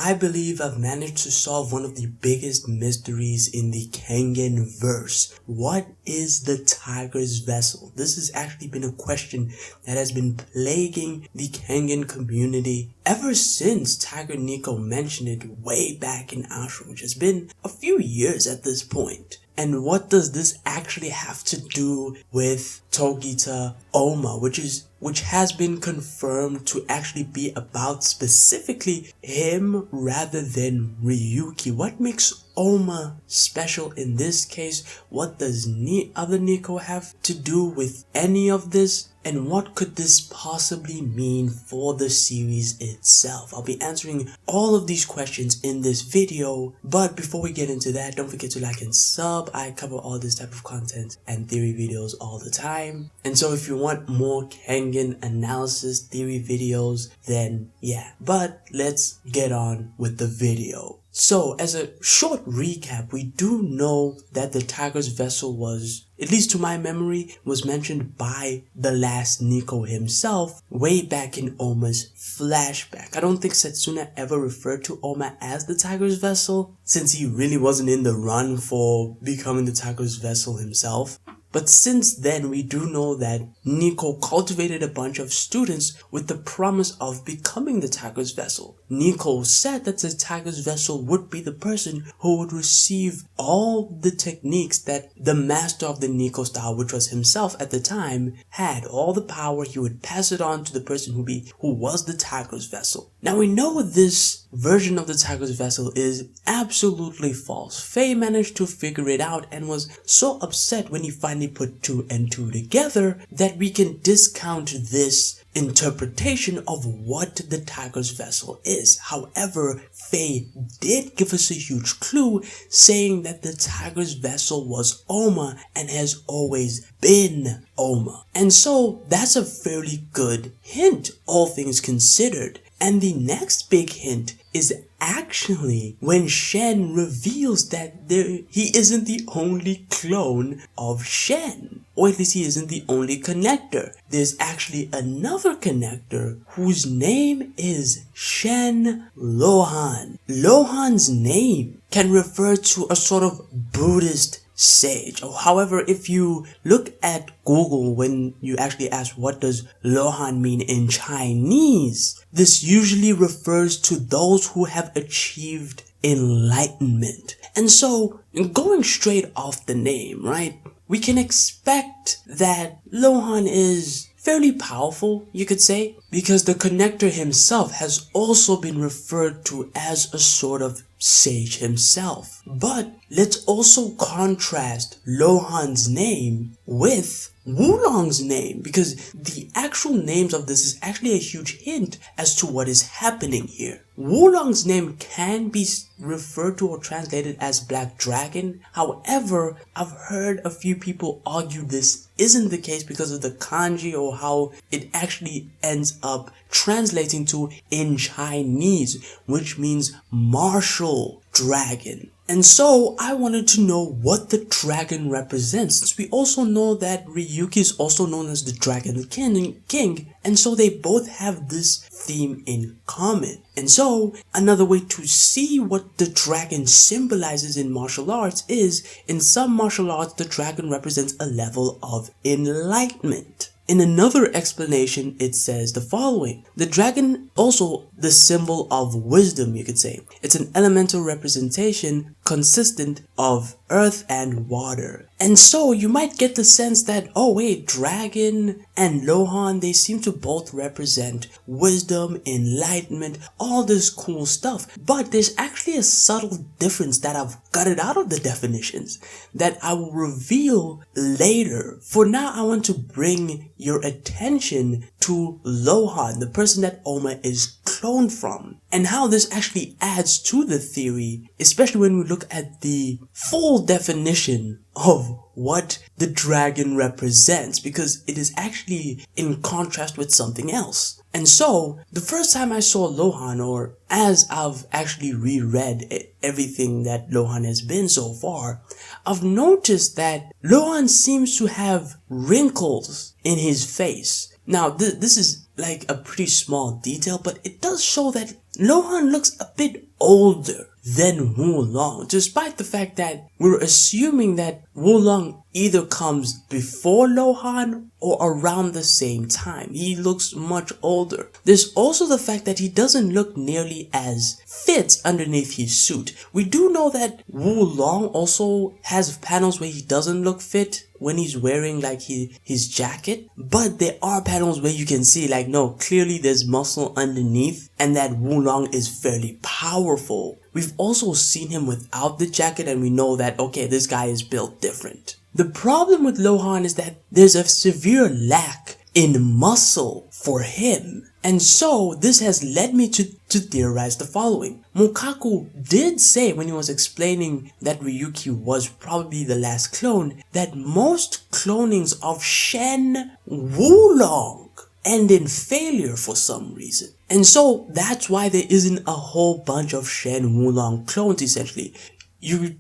I believe I've managed to solve one of the biggest mysteries in the Kengan verse. What is the Tiger's Vessel? This has actually been a question that has been plaguing the Kengan community ever since Tiger Nico mentioned it way back in Ashra, which has been a few years at this point. And what does this actually have to do with Togita Ohma, which has been confirmed to actually be about specifically him rather than Ryuki? What makes Ohma special in this case? What does other Nico have to do with any of this? And what could this possibly mean for the series itself? I'll be answering all of these questions in this video. But before we get into that, don't forget to like and sub. I cover all this type of content and theory videos all the time. And so if you want more Kengan analysis theory videos, then yeah. But let's get on with the video. So, as a short recap, we do know that the Tiger's Vessel was, at least to my memory, was mentioned by the last Nico himself way back in Ohma's flashback. I don't think Setsuna ever referred to Ohma as the Tiger's Vessel, since he really wasn't in the run for becoming the Tiger's Vessel himself. But since then, we do know that Nico cultivated a bunch of students with the promise of becoming the Tiger's Vessel. Nico said that the Tiger's Vessel would be the person who would receive all the techniques that the master of the Nico style, which was himself at the time, had. All the power, he would pass it on to the person who was the Tiger's Vessel. Now we know this version of the Tiger's Vessel is absolutely false. Faye managed to figure it out and was so upset when he finally put 2 and 2 together that we can discount this interpretation of what the Tiger's Vessel is. However, Faye did give us a huge clue saying that the Tiger's Vessel was Ohma and has always been Ohma. And so that's a fairly good hint, all things considered. And the next big hint is actually when Shen reveals that he isn't the only clone of Shen. Or at least he isn't the only connector. There's actually another connector whose name is Shen Lohan. Lohan's name can refer to a sort of Buddhist sage. However, if you look at Google when you actually ask what does Lohan mean in Chinese, this usually refers to those who have achieved enlightenment. And so, going straight off the name, right, we can expect that Lohan is fairly powerful, you could say, because the connector himself has also been referred to as a sort of sage himself. But let's also contrast Lohan's name with Wulong's name, because the actual names of this is actually a huge hint as to what is happening here. Wulong's name can be referred to or translated as Black Dragon. However, I've heard a few people argue this isn't the case because of the kanji or how it actually ends up translating to in Chinese, which means martial dragon. And so I wanted to know what the dragon represents, since we also know that Ryuki is also known as the Dragon King, and so they both have this theme in common. And so another way to see what the dragon symbolizes in martial arts is, in some martial arts, the dragon represents a level of enlightenment. In another explanation, it says the following. The dragon, also the symbol of wisdom, you could say. It's an elemental representation consistent of earth and water. And so you might get the sense that, oh wait, dragon and Lohan, they seem to both represent wisdom, enlightenment, all this cool stuff. But there's actually a subtle difference that I've gutted out of the definitions that I will reveal later. For now, I want to bring your attention to Lohan, the person that Ohma is cloned from, and how this actually adds to the theory, especially when we look at the full definition of what the dragon represents, because it is actually in contrast with something else. And so, the first time I saw Lohan, or as I've actually reread everything that Lohan has been so far, I've noticed that Lohan seems to have wrinkles in his face. Now, this is like a pretty small detail, but it does show that Lohan looks a bit older than Wulong, despite the fact that we're assuming that Wulong either comes before Lohan or around the same time. He looks much older. There's also the fact that he doesn't look nearly as fit underneath his suit. We do know that Wulong also has panels where he doesn't look fit when he's wearing like his jacket, but there are panels where you can see like, no, clearly there's muscle underneath and that Wulong is fairly powerful. We've also seen him without the jacket and we know that, okay, this guy is built different. The problem with Lohan is that there's a severe lack in muscle for him. And so this has led me to theorize the following. Mukaku did say when he was explaining that Ryuki was probably the last clone, that most clonings of Shen Wulong end in failure for some reason. And so that's why there isn't a whole bunch of Shen Wulong clones essentially.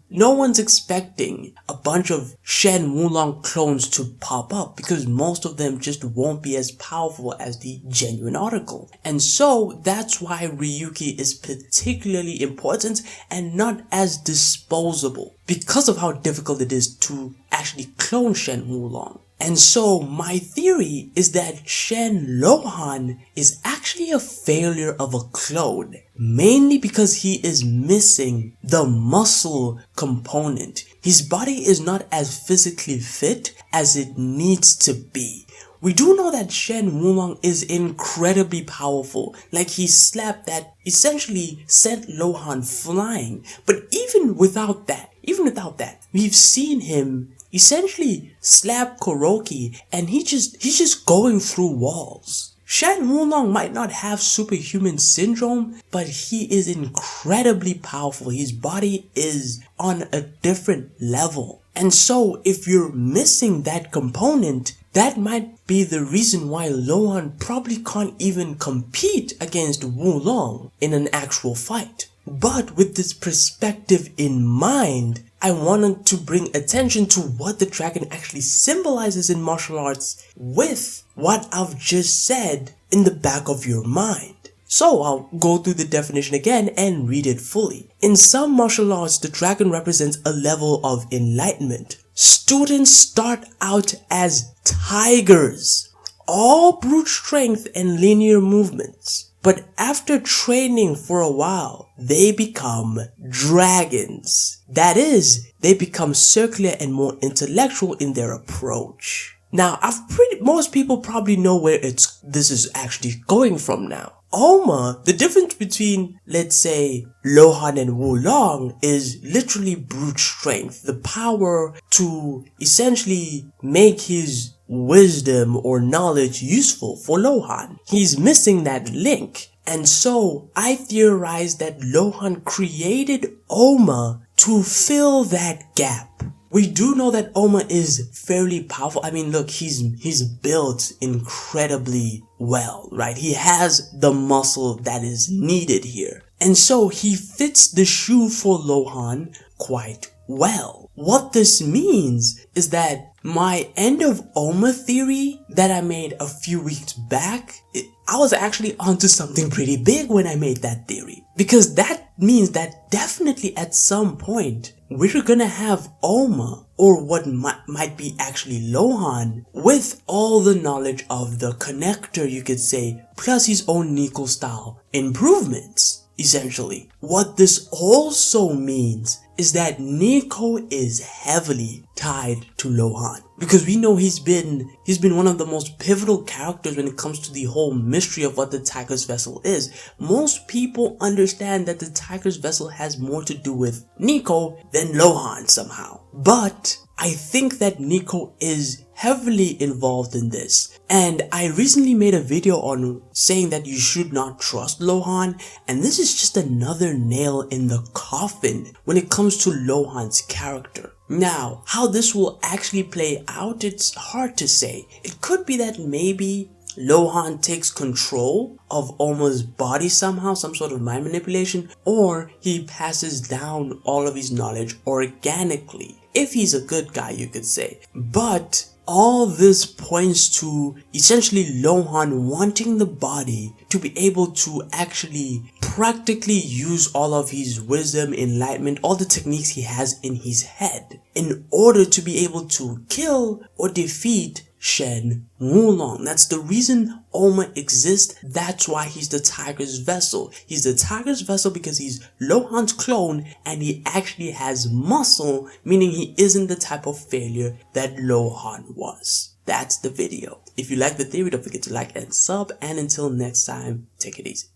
No one's expecting a bunch of Shen Wulong clones to pop up because most of them just won't be as powerful as the genuine article. And so that's why Ryuki is particularly important and not as disposable because of how difficult it is to actually clone Shen Wulong. And so my theory is that Shen Lohan is actually a failure of a clone, mainly because he is missing the muscle component. His body is not as physically fit as it needs to be. We do know that Shen Wulong is incredibly powerful, like he slapped that essentially sent Lohan flying. But even without that, we've seen him essentially slap Kuroki and he's just going through walls. Shen Wulong might not have superhuman syndrome, but he is incredibly powerful. His body is on a different level. And so if you're missing that component, that might be the reason why Lohan probably can't even compete against Wulong in an actual fight. But with this perspective in mind, I wanted to bring attention to what the dragon actually symbolizes in martial arts with what I've just said in the back of your mind. So I'll go through the definition again and read it fully. In some martial arts, the dragon represents a level of enlightenment. Students start out as tigers, all brute strength and linear movements. But after training for a while, they become dragons. That is, they become circular and more intellectual in their approach. Now, most people probably know where this is actually going from now. Ohma, the difference between, let's say, Lohan and Wulong is literally brute strength. The power to essentially make his wisdom or knowledge useful for Lohan. He's missing that link. And so I theorized that Lohan created Ohma to fill that gap. We do know that Ohma is fairly powerful. I mean, look, he's built incredibly well, right? He has the muscle that is needed here. And so he fits the shoe for Lohan quite well. What this means is that my end of Ohma theory that I made a few weeks back, I was actually onto something pretty big when I made that theory. Because that means that definitely at some point, we're gonna have Ohma, or what might be actually Lohan, with all the knowledge of the connector, you could say, plus his own Nico style improvements. Essentially, what this also means is that Nico is heavily tied to Lohan, because we know he's been one of the most pivotal characters when it comes to the whole mystery of what the Tiger's Vessel is. Most people understand that the Tiger's Vessel has more to do with Nico than Lohan somehow, but I think that Nico is heavily involved in this. And I recently made a video on saying that you should not trust Lohan, and this is just another nail in the coffin when it comes to Lohan's character. Now, how this will actually play out, it's hard to say. It could be that maybe Lohan takes control of Ohma's body somehow, some sort of mind manipulation, or he passes down all of his knowledge organically. If he's a good guy, you could say. But all this points to essentially Lohan wanting the body to be able to actually practically use all of his wisdom, enlightenment, all the techniques he has in his head in order to be able to kill or defeat Shen Wulong. That's the reason Ohma exists. That's why he's the tiger's vessel. He's the tiger's vessel because he's Lohan's clone and he actually has muscle, meaning he isn't the type of failure that Lohan was. That's the video. If you like the theory, don't forget to like and sub, and until next time, take it easy.